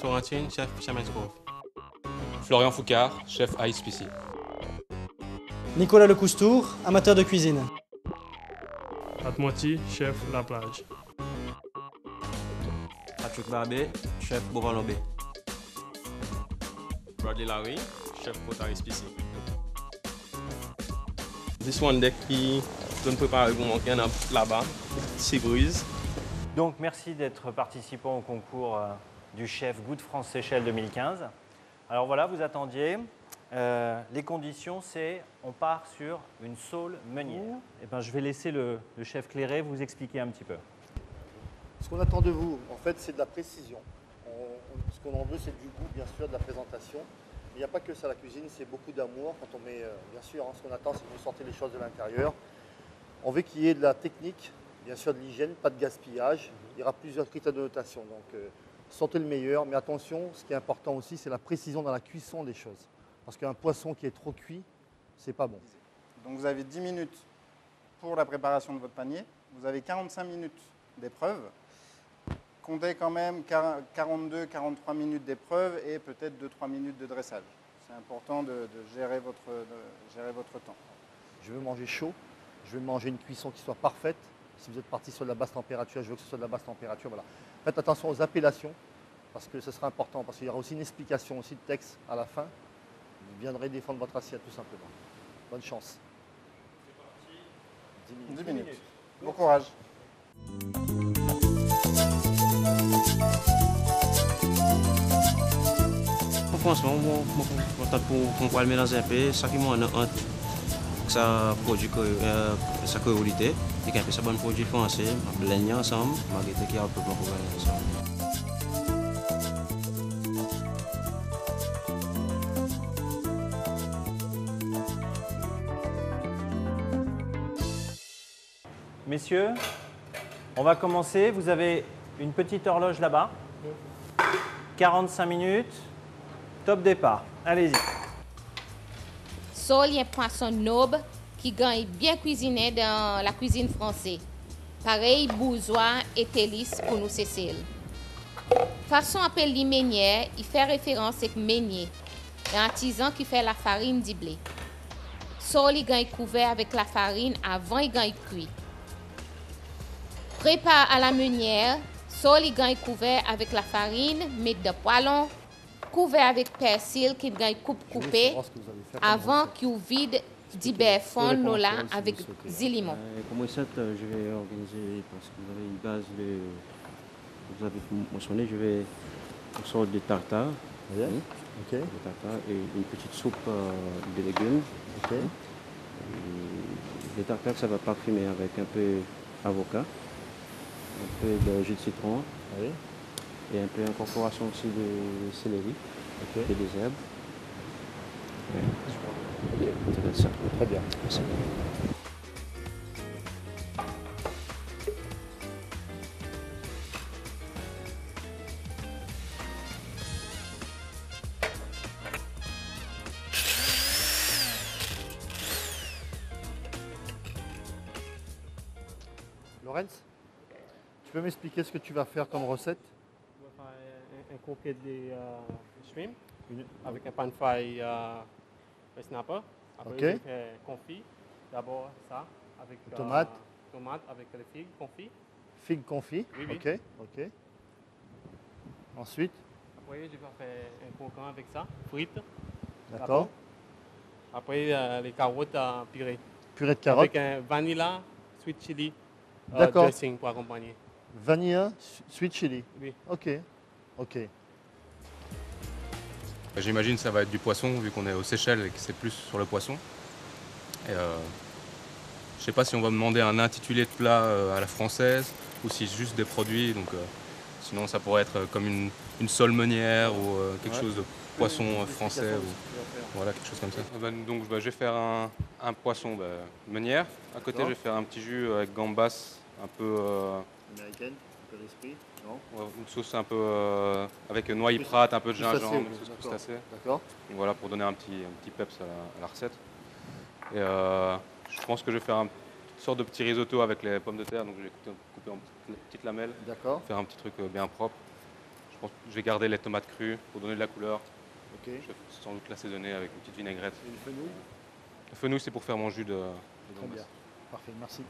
Sorrentine, chef Chaman's Cove. Florian Foucard, chef ISPC. Nicolas Lecoustour, amateur de cuisine. Atmoti, chef La Plage. Patrick Barbé, chef Bovan-Lobé. Bradley Larry, chef Kota ISPC. This one deck qui donne préparer pour manquer là-bas, c'est Bruise. Donc merci d'être participant au concours du chef Goût de France-Seychelles 2015. Alors voilà, vous attendiez. Les conditions, c'est on part sur une saule meunière. Eh ben, je vais laisser le chef Clairet vous expliquer un petit peu. Ce qu'on attend de vous, en fait, c'est de la précision. Ce qu'on en veut, c'est du goût, bien sûr, de la présentation. Mais il n'y a pas que ça, la cuisine, c'est beaucoup d'amour. Quand on met, bien sûr, ce qu'on attend, c'est que vous sortez les choses de l'intérieur. On veut qu'il y ait de la technique, bien sûr, de l'hygiène, pas de gaspillage. Il y aura plusieurs critères de notation. Donc, sortez le meilleur. Mais attention, ce qui est important aussi, c'est la précision dans la cuisson des choses. Parce qu'un poisson qui est trop cuit, c'est pas bon. Donc vous avez 10 minutes pour la préparation de votre panier. Vous avez 45 minutes d'épreuve. Comptez quand même 42-43 minutes d'épreuve et peut-être 2-3 minutes de dressage. C'est important de gérer votre temps. Je veux manger chaud. Je veux manger une cuisson qui soit parfaite. Si vous êtes parti sur de la basse température, je veux que ce soit de la basse température. Voilà. Faites attention aux appellations parce que ce sera important. Parce qu'il y aura aussi une explication aussi de texte à la fin. Vous viendrez défendre votre assiette tout simplement. Bonne chance. C'est parti. 10 minutes. Bon courage. Franchement, pour pouvoir le mélanger un peu, ça qui m'a ça produit sa créolité et qu'un peu ça bon produit français, blender ensemble, malgré qu'il y a un peu pour blender ensemble. Messieurs, on va commencer. Vous avez une petite horloge là-bas. 45 minutes. Top départ. Allez-y. Sole est un poisson noble qui gagne bien cuisiné dans la cuisine française. Pareil, bourgeois et télis pour nous Cécile. Façon appelée meunière, il fait référence à meunier, un artisan qui fait la farine du blé. Sole il gagne couvert avec la farine avant il gagne cuit. Prépare à la meunière, sole il gagne couvert avec la farine, met de poêlon, couvert avec persil qui gagne coupe coupée avant qu'il vide d'hiver fond là avec zilimon. Comme recette, je vais organiser, parce que vous avez une base, vous avez mentionné, je vais une sorte de tartare. Oui. Okay. De tartare et une petite soupe de légumes. Okay. Les tartares, ça va parfumer avec un peu d'avocat, un peu de jus de citron. Oui. Et un peu d'incorporation aussi de céleri et des herbes. Oui. Okay. Ça. Très bien. Merci. Laurence, tu peux m'expliquer ce que tu vas faire comme recette? On va faire un croquet de shrimp avec un pan fry snapper. Après, je vais faire confit. D'abord ça avec tomate avec les figues confit. Figues confit. Oui, oui. Ok. Ensuite. Après, je vais faire un croquant avec ça, frites. D'accord. Après, les carottes purées. Purée de carottes. Avec un vanilla, sweet chili dressing pour accompagner. Vanilla, sweet chili. Oui. Ok. J'imagine que ça va être du poisson, vu qu'on est aux Seychelles et que c'est plus sur le poisson. Et, je ne sais pas si on va me demander un intitulé de plat à la française ou si c'est juste des produits. Donc, sinon, ça pourrait être comme une sole meunière ou quelque chose de poisson français. Voilà, quelque chose comme ça. Donc, je vais faire un poisson meunière. À côté, je vais faire un petit jus avec gambas un peu américaine, un peu d'esprit, non? Une sauce un peu avec noix prat, un peu de gingembre, une sauce crustacée. D'accord. Donc voilà, pour donner un petit peps à la recette. Et je pense que je vais faire une sorte de petit risotto avec les pommes de terre. Donc je vais couper en petites lamelles. D'accord. Faire un petit truc bien propre. Je Je vais garder les tomates crues pour donner de la couleur. Ok. Je vais sans doute l'assaisonner avec une petite vinaigrette. Et le fenouil? Le fenouil, c'est pour faire mon jus de Très gambas. bien. Parfait, merci.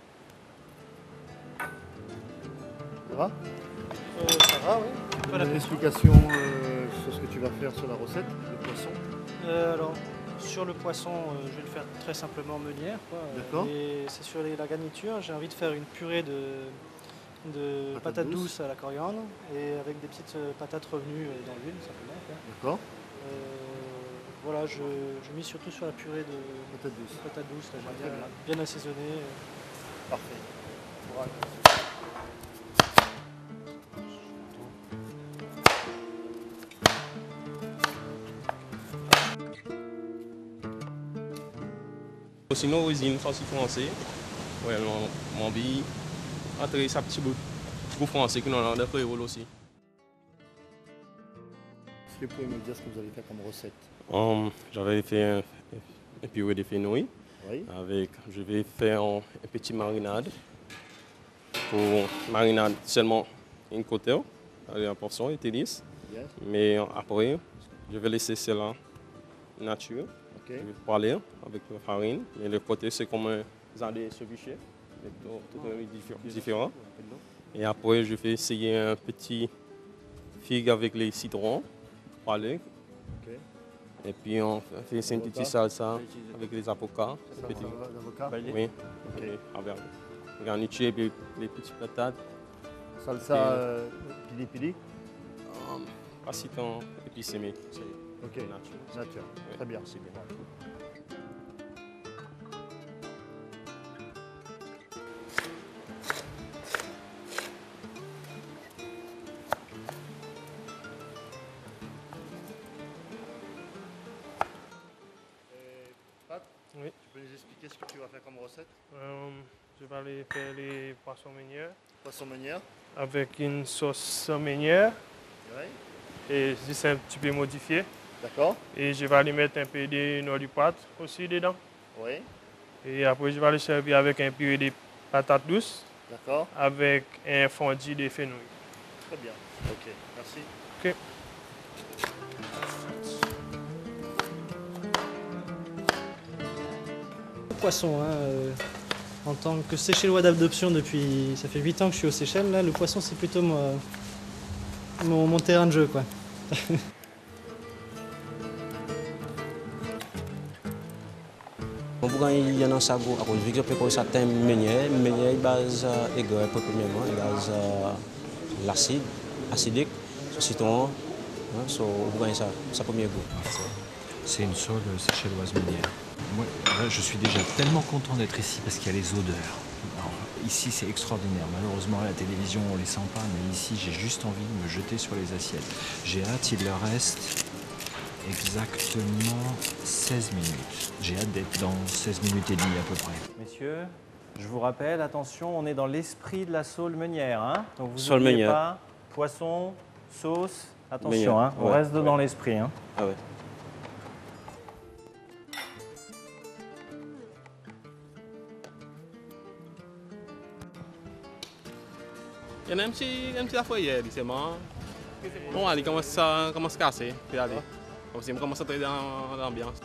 Ça va? Ça va, oui. Pas la Une pression. explication sur ce que tu vas faire sur la recette, le poisson. Alors, sur le poisson, je vais le faire très simplement meunière. D'accord. Et c'est sur la garniture, j'ai envie de faire une purée de patates douces à la coriandre et avec des petites patates revenues dans l'huile, simplement. D'accord. Voilà, je mise surtout sur la purée de Patates douces. là, j'aime bien assaisonnée. Parfait. Courage. Sinon, cuisine farcie français. Ouais, mon bille. Après, ça petit bout français qui nous a des créoles aussi. Est-ce que vous pouvez me dire ce que vous allez faire comme recette? J'avais fait un purée de fenouil. Oui. Je vais faire une petite marinade. Pour marinade seulement une côté, avec la portion et lisse. Yes. Mais après, je vais laisser cela nature. Ok. Je vais parler avec la farine. Mais le côté, c'est comme un zardé ceviche. Tout est différent. Et après, je vais essayer un petit figue avec les citrons. Parler. Ok. Et puis, on fait une petite salsa avec les avocats. Ça, Petit- l'avocat? Oui. Ok. Et avec garniture et puis les petites patates. Salsa pili-pili? Pas si tant épicé, mais c'est Ok. nature. Nature. Oui. Très bien. C'est bien. Pat, Oui. tu peux nous expliquer ce que tu vas faire comme recette? Je vais aller faire les poissons meunières Poisson meunière? avec une sauce meunière Oui. et c'est un petit peu modifié. D'accord. Et je vais aller mettre un peu de noix de pâte aussi dedans. Oui. Et après, je vais le servir avec un purée de patates douces D'accord. avec un fondu de fenouil. Très bien. Ok. Merci. Ok. Le poisson, en tant que Seychellois d'adoption depuis, ça fait 8 ans que je suis aux Seychelles, là, le poisson c'est plutôt mon terrain de jeu, quoi. Bukan yan ang sago ako. Video pe ko sa tem menye base égale premièrement, gaz l'acide, acidique, so citron, so bukan ça premier goût. C'est une sole séchelloise meunière. Moi, là, je suis déjà tellement content d'être ici parce qu'il y a les odeurs. Alors, ici, c'est extraordinaire. Malheureusement, à la télévision, on les sent pas, mais ici, j'ai juste envie de me jeter sur les assiettes. J'ai hâte, il leur reste exactement 16 minutes. J'ai hâte d'être dans 16 minutes et demie à peu près. Messieurs, je vous rappelle, attention, on est dans l'esprit de la saule meunière. Hein. Donc vous Saule n'oubliez meunière. pas, poisson, sauce, attention, Meunière, hein, on ouais, reste dans ouais. l'esprit. Hein. Ah ouais. Il y en a un petit affaire hier, c'est marrant. Bon, allez, commence à casser. Puis allez. Comme si on commence à entrer dans l'ambiance.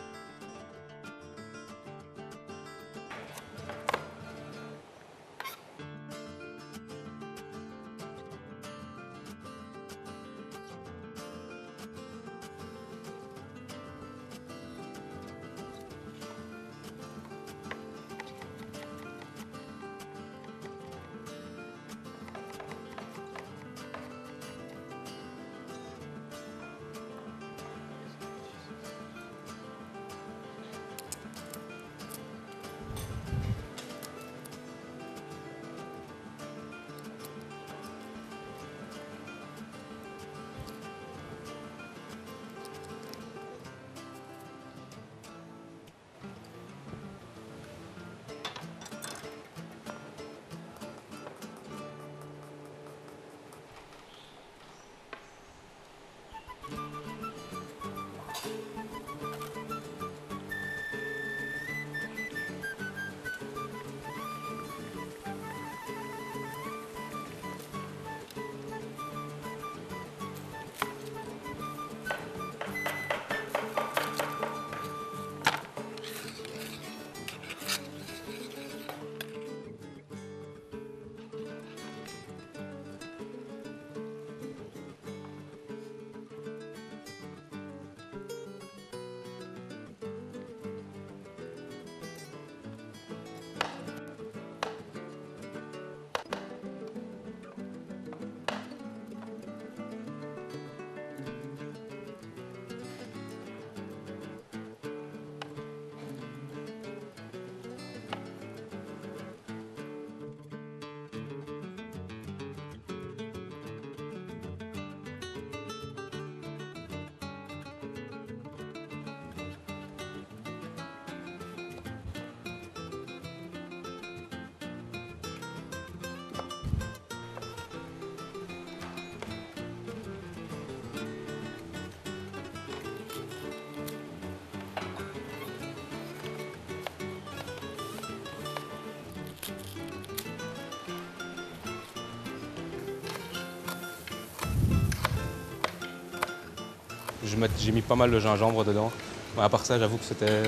j'ai mis pas mal de gingembre dedans. Ouais, à part ça, j'avoue que c'était...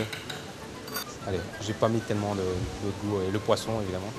Allez, j'ai pas mis tellement de goût. Et le poisson, évidemment.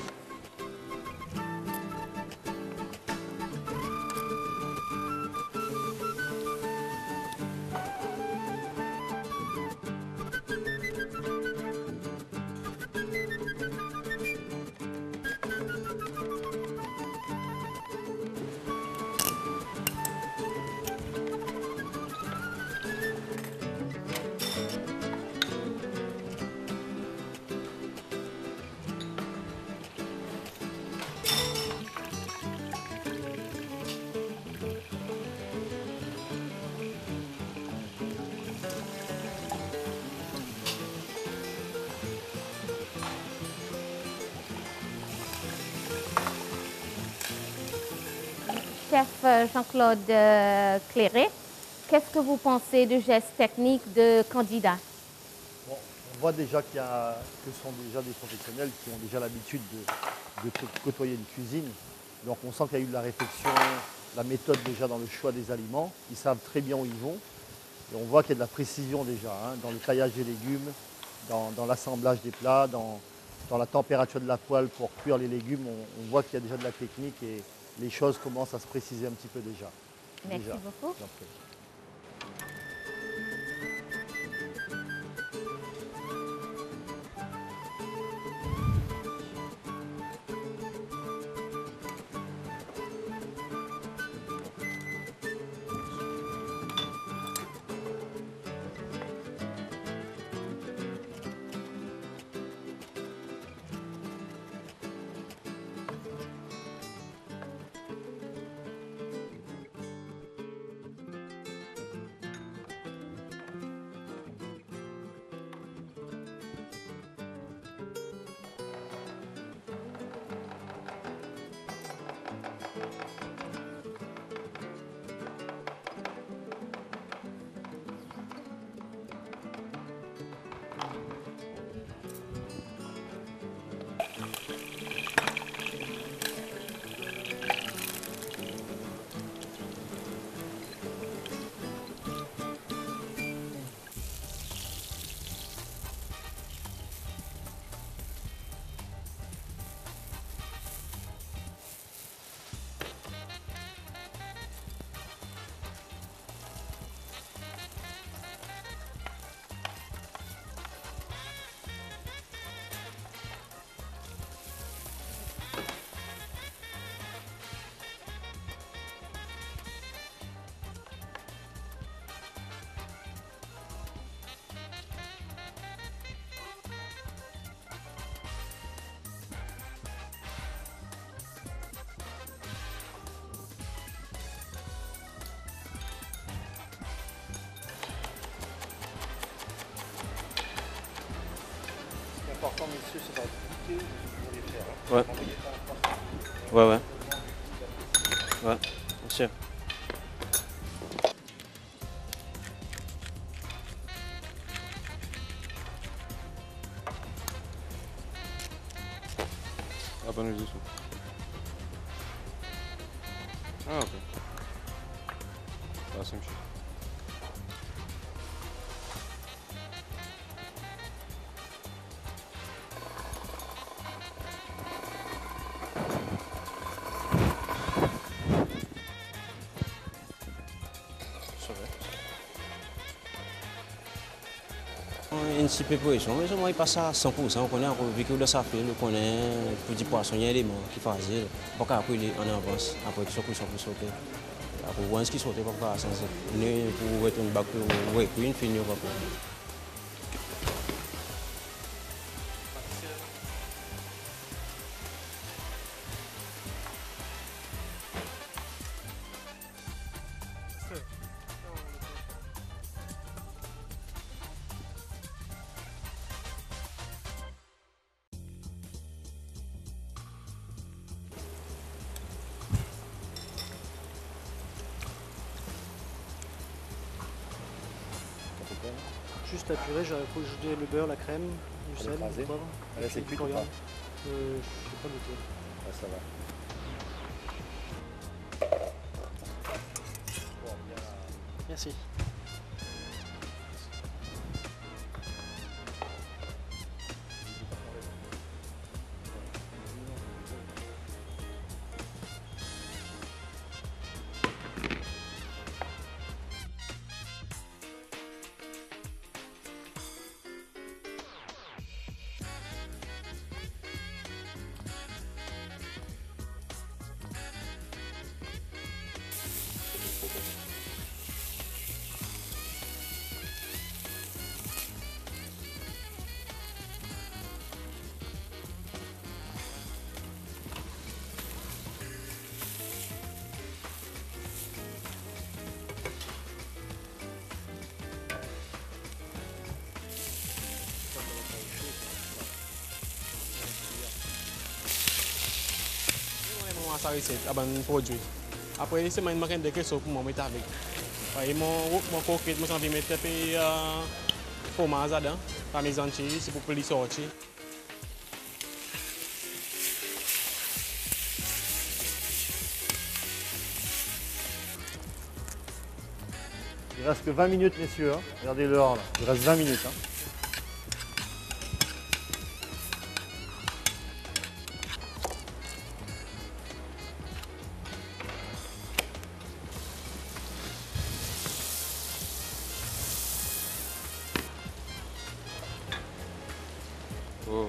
Chef Jean-Claude Cléré, qu'est-ce que vous pensez du geste technique de candidat? Bon, on voit déjà que ce sont déjà des professionnels qui ont déjà l'habitude de côtoyer une cuisine. Donc on sent qu'il y a eu de la réflexion, la méthode déjà dans le choix des aliments. Ils savent très bien où ils vont. Et on voit qu'il y a de la précision déjà hein, dans le taillage des légumes, dans l'assemblage des plats, dans la température de la poêle pour cuire les légumes. On voit qu'il y a déjà de la technique et les choses commencent à se préciser un petit peu déjà. Merci beaucoup. Important, messieurs, c'est de goûter ce que vous voulez faire. Ouais. Ouais, ouais. Ouais, bien sûr. Ah, bonne idée, ça. Ah, ok. Ah, 5 chiffres. Une petite préparation, mais moi, il passe à 100%. On connaît encore, vu que le sapin, on connaît petit poisson, il y a des éléments qui font facile. Pas qu'à après, en avance, après, qui sont plus sautés. Après, voir ce qui saute, pas qu'à sens. Pour être une bac, pour être une fin, pas pour. Juste la purée, j'aurais ajouté le beurre, la crème, du sel, du poivre. Là, c'est cuit ou pas? Je ne sais pas goûter. Ouais, ça va. Merci. sa recette, un produit. Après, c'est une marque de queso pour moi mettre avec. Et mon coquette, moi, j'ai envie de mettre un peu fromage dedans, parmesan cheese, c'est pour plus sortir. Il reste que 20 minutes, messieurs. Hein. Regardez l'heure là. Il reste 20 minutes. Hein. Oh.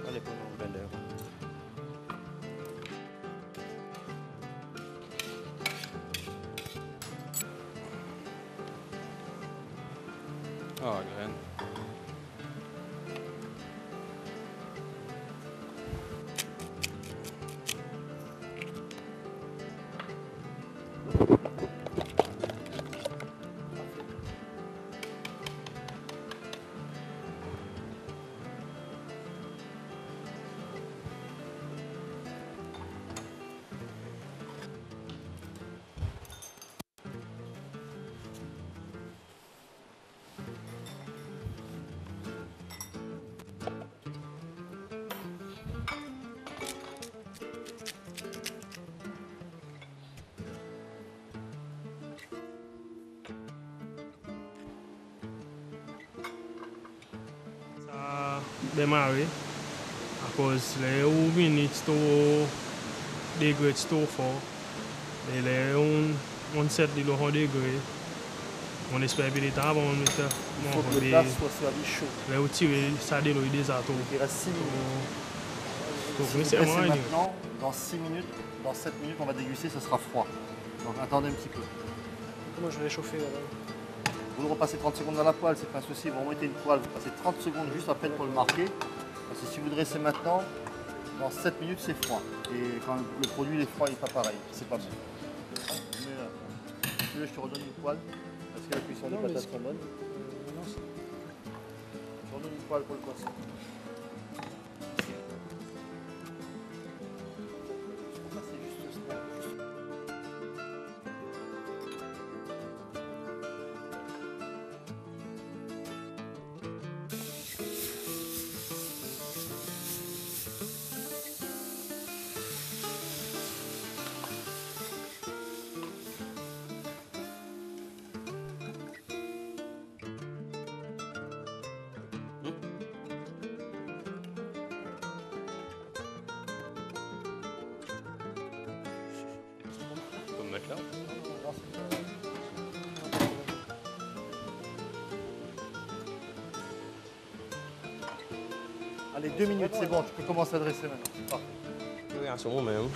Allez, prenons un blender. Ah, graine. Démarrer à cause les hauts minutes to degrés trop fort et les on set de l'eau degrés on espère que l'état avant on mettre il faut que le plat soit servi chaud. Les outils ça de l'eau des atos. Il reste 6 minutes. Donc si c'est maintenant, dans 6 minutes, dans 7 minutes on va déguster, ce sera froid. Donc attendez un petit peu. Moi je vais chauffer. Vous le repassez 30 secondes dans la poêle, c'est pas un souci, vous remettez une poêle, vous passez 30 secondes juste après pour le marquer. Parce que si vous le dressez maintenant, dans 7 minutes c'est froid. Et quand le produit est froid, il n'est pas pareil, c'est pas bon. Mais je te redonne une poêle, parce que la cuisson des patates sont bonnes. Je redonne une poêle pour le poisson. Mettre là. Allez, 2 minutes, c'est bon, tu peux commencer à dresser maintenant. Création même,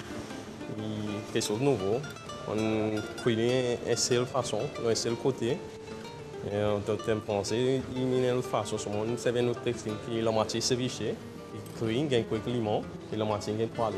quelque chose de nouveau. On cuisine une seule façon, un seul côté. Et on peut penser, une façon, on sert notre textile, puis la moitié ceviche, et cuit, gagne quelques limons, et la moitié gagne poêlée.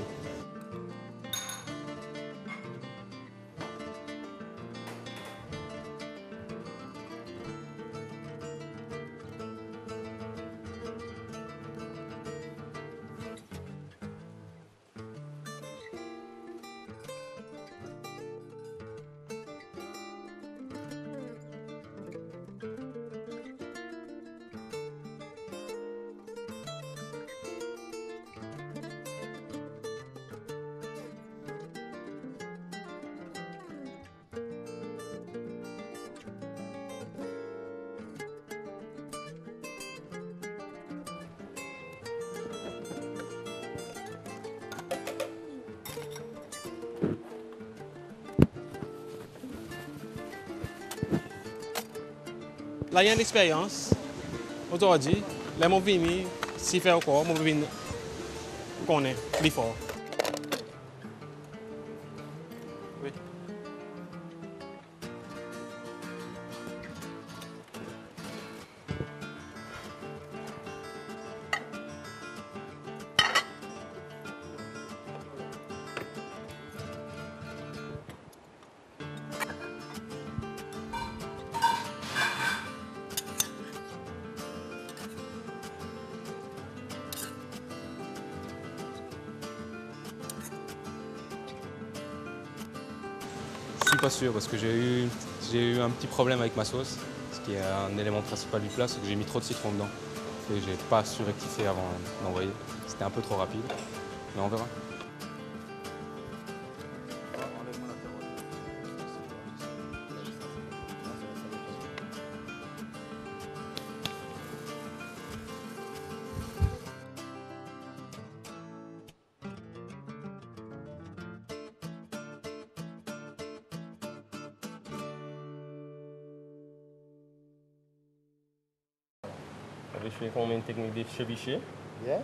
Là, il y a une expérience. Aujourd'hui, là, je viens, si faire encore, je viens connaître l'effort. pas sûr parce que j'ai eu un petit problème avec ma sauce, ce qui est un élément principal du plat, c'est que j'ai mis trop de citron dedans. Et j'ai pas su rectifier avant d'envoyer. C'était un peu trop rapide, mais on verra. Je fais comme une technique de ceviche. Yeah.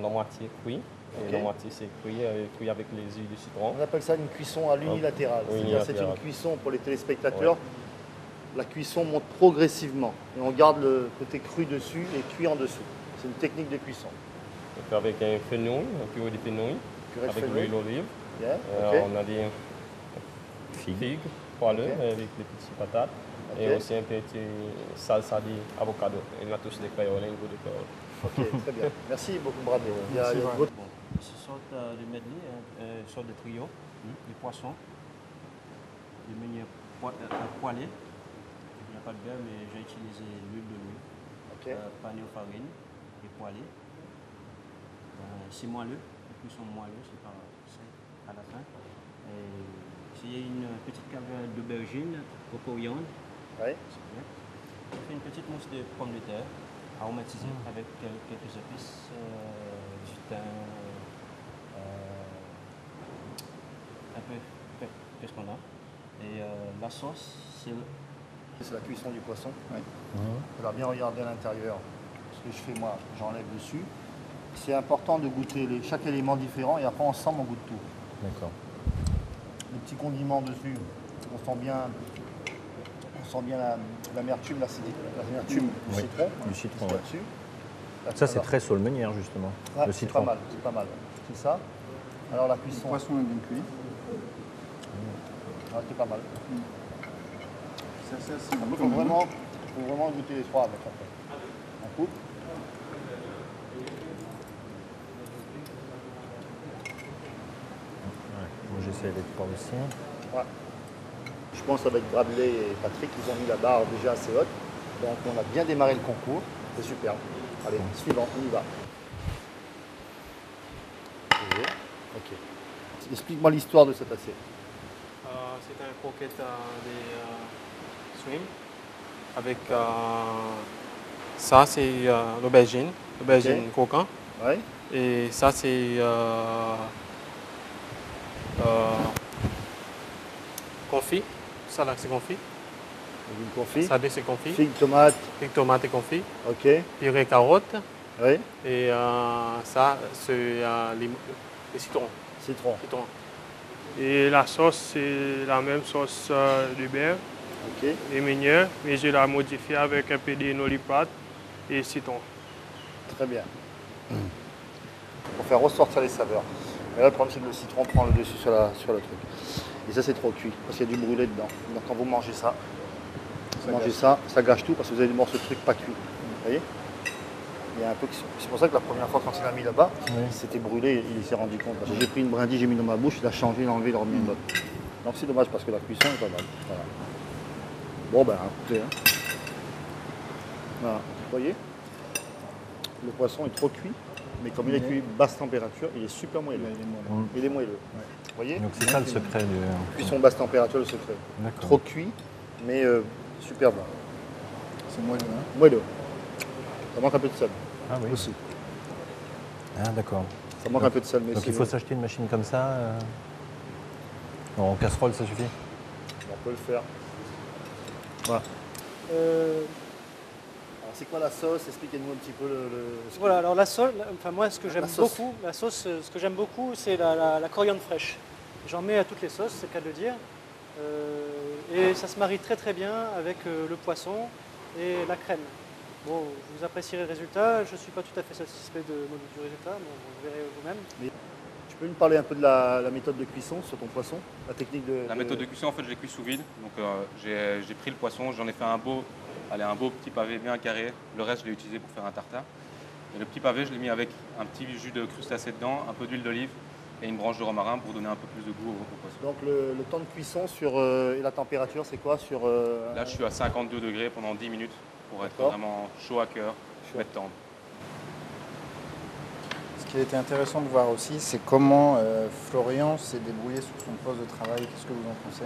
La moitié cuit et Ok. la moitié c'est cuit avec les huiles de citron. On appelle ça une cuisson à l'unilatéral. Oui, C'est-à-dire c'est une unilatérale. cuisson pour les téléspectateurs. La cuisson monte progressivement et on garde le côté cru dessus et cuit en dessous. C'est une technique de cuisson. On fait avec un fenouil, un purée de fenouil, Purée de avec fenouil. l'huile d'olive. Yeah, On a des figues poêlées Ok. avec des petites patates. Et Ok. aussi un petit salsa d'avocado. Et on a tous des créoles, un goût de créole. Ok, très bien. Merci beaucoup, Bradley. Il y a Merci, d'autres- Ce sont de medley, une sorte de trio, des poissons, des meuniers poêlés. Il n'y a pas de beurre, mais j'ai utilisé l'huile d'olive, Ok. pané aux farines et poêlé. C'est moelleux, les cuissons moelleux, c'est pas sec à la fin. Et s'il y a une petite caverne d'aubergine au coriandre, Ouais. c'est bien. Je fais une petite mousse de pommes de terre aromatisée avec quelques épices, du thym, un peu qu'est-ce qu'on a. Et la sauce, C'est la cuisson du poisson. Il va bien regarder à l'intérieur. Ce que je fais moi, j'enlève dessus. C'est important de goûter chaque élément différent et après ensemble on goûte tout. D'accord. Les petits condiments dessus, on sent bien l'amertume, l'amertume du Oui, citron. du citron, qui est ouais. dessus. Ça, c'est Alors, très saule-meunière, justement. ouais, le c'est citron. pas mal, c'est pas mal. C'est ça. Alors la cuisson, Le poisson est bien cuit. c'est pas mal. C'est assez acide. Il faut vraiment goûter les trois avec après. On coupe. Moi, j'essaie les trois aussi. Ouais. Je pense avec Bradley et Patrick, ils ont mis la barre déjà assez haute. Donc on a bien démarré le concours. C'est super. Allez, suivant, on y va. Ok. Explique-moi l'histoire de cet assiette. C'est un croquette des shrimp avec ça c'est l'aubergine croquant Ouais. et ça c'est confit, salade c'est confit, Une confit. salade c'est confit, Figue, tomate. figue tomate et confit, Ok. purée carotte Oui. et ça c'est les citrons. Citron. Et la sauce, c'est la même sauce de beurre, Ok. les meunières, mais je l'ai modifiée avec un peu de nolipate et citron. Très bien. Pour faire ressortir les saveurs. Mais là, le problème, c'est que le citron prend le dessus sur le truc. Et ça, c'est trop cuit, parce qu'il y a du brûlé dedans. Donc, quand vous mangez ça, ça gâche tout, parce que vous avez des morceaux de trucs pas cuits. Vous voyez? Il y a un peu qui sont- C'est pour ça que la première fois, quand il a mis là-bas, il s'était brûlé, il s'est rendu compte. Parce que j'ai pris une brindille, j'ai mis dans ma bouche, il a changé, il a enlevé, il a remis une autre. Donc, c'est dommage, parce que la cuisson est pas mal. Voilà. Bon, ben, écoutez. Hein. Voilà. Vous voyez? Le poisson est trop cuit, mais comme il est cuit basse température, il est super moelleux. Il est moelleux. Vous voyez? Donc, c'est ça le secret du. Cuisson basse température, le secret. D'accord. Trop cuit, mais super bon. C'est moelleux, hein? Moelleux. Ça manque un peu de sel. Ah oui. Aussi. Ah, d'accord. Ça manque un peu de sel, mais Donc, il faut s'acheter une machine comme ça. En casserole, ça suffit? On peut le faire. Voilà. Alors, c'est quoi la sauce? Expliquez-nous un petit peu Voilà, alors la sauce, enfin moi ce que j'aime La sauce. beaucoup, la sauce, ce que j'aime beaucoup, c'est la coriandre fraîche. J'en mets à toutes les sauces, c'est le cas de le dire. Et ça se marie très très bien avec le poisson et la crème. Bon, vous apprécierez le résultat. Je ne suis pas tout à fait satisfait du résultat, mais vous verrez vous-même. Tu peux nous parler un peu de la méthode de cuisson sur ton poisson? La technique de... La méthode de cuisson, en fait, je l'ai cuit sous vide. Donc, j'ai pris le poisson, j'en ai fait un beau petit pavé bien carré. Le reste, je l'ai utilisé pour faire un tartare. Et le petit pavé, je l'ai mis avec un petit jus de crustacé dedans, un peu d'huile d'olive et une branche de romarin pour donner un peu plus de goût au poisson. Donc le temps de cuisson et la température, c'est quoi sur, Là, je suis à 52 degrés pendant 10 minutes pour être vraiment chaud à cœur, mettre tendre. Ce qui a été intéressant de voir aussi, c'est comment Florian s'est débrouillé sur son poste de travail. Qu'est-ce que vous en pensez?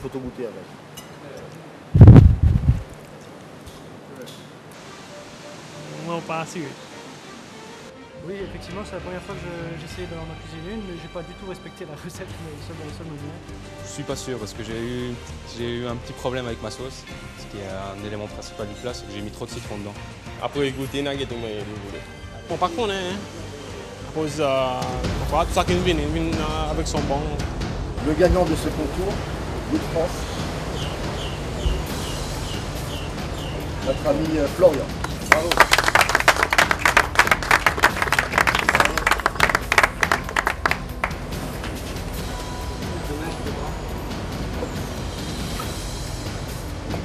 Faut tout goûter avec. Non, pas assuré. Oui, effectivement, c'est la première fois que j'essaye d'en cuisiner une, mais j'ai pas du tout respecté la recette que ça me venait. Je suis pas sûr parce que j'ai eu un petit problème avec ma sauce, ce qui est un élément principal du plat, c'est que j'ai mis trop de citron dedans. Après goûter, n'a pas moyen de voler. Bon, par contre, cause tout ça qui vient avec son bon. Le gagnant de ce concours, Good France, notre ami Florian. Bravo.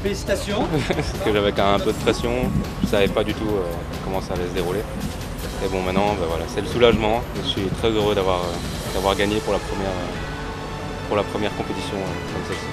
Félicitations. Parce que j'avais quand même un peu de pression, je savais pas du tout comment ça allait se dérouler. Et bon, maintenant, voilà, c'est le soulagement. Je suis très heureux d'avoir gagné pour la première compétition comme celle-ci.